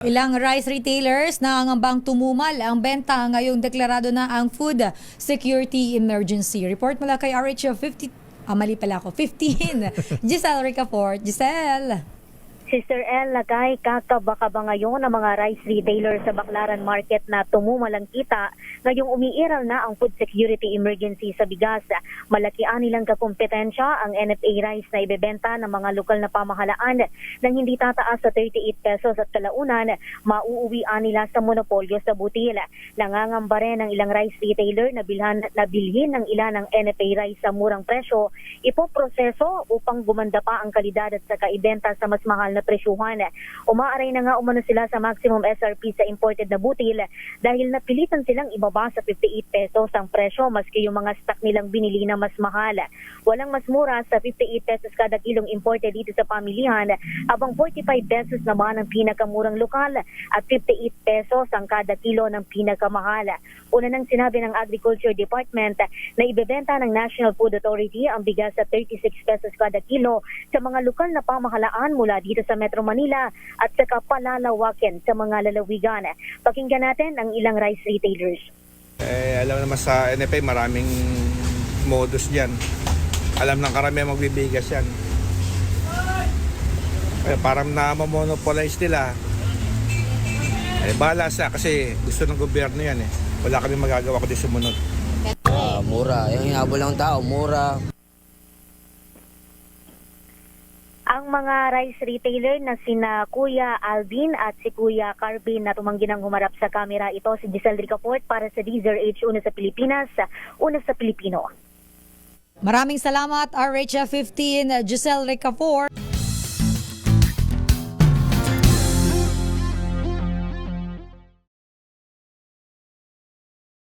Ilang rice retailers nangangambang tumumal ang benta ngayong deklarado na ang food security emergency. Report mula kay RH 50, mali pala ako, 15. Giselle Ricafort. Giselle. Sister El, Lagay, kakaba ba ngayon ang mga rice retailer sa Baclaran Market na tumumal ang kita ngayong umiiral na ang food security emergency sa bigas. Malaki nilang kakumpetensya ang NFA rice na ibebenta ng mga lokal na pamahalaan nang hindi tataas sa 38 pesos at kalaunan mauuwi nila sa monopolyo sa butil. Nangangamba rin ang ilang rice retailer na bilhin ng ilan ng NFA rice sa murang presyo, ipoproseso upang gumanda pa ang kalidad at saka ibenta sa mas mahal na presyuhan. Umaaray na nga umano sila sa maximum SRP sa imported na butil dahil napilitan silang ibaba sa 58 pesos ang presyo maski yung mga stock nilang binili na mas mahal. Walang mas mura sa 58 pesos kada kilong imported dito sa pamilihan, habang 45 pesos naman ang pinakamurang lokal at 58 pesos ang kada kilo ng pinakamahal. Una nang sinabi ng Agriculture Department na ibebenta ng National Food Authority ang bigas sa 36 pesos kada kilo sa mga lokal na pamahalaan mula dito sa Metro Manila at saka palalawakin sa mga lalawigan. Pakinggan natin ang ilang rice retailers. Alam naman sa NFA maraming modus dyan. Alam ng karamihan magbibigas yan. Parang na-monopolize nila. Bahala sa kasi gusto ng gobyerno yan eh. Wala kami magagawa kundi sumunod. Mura. Yung hinabol ng tao, mura. Ang mga rice retailer na sina Kuya Alvin at si Kuya Carbin na tumanggi ng humarap sa kamera, ito si Giselle Ricafort para sa DZRH, una sa Pilipinas, una sa Pilipino. Maraming salamat RH 15 Giselle Ricafort.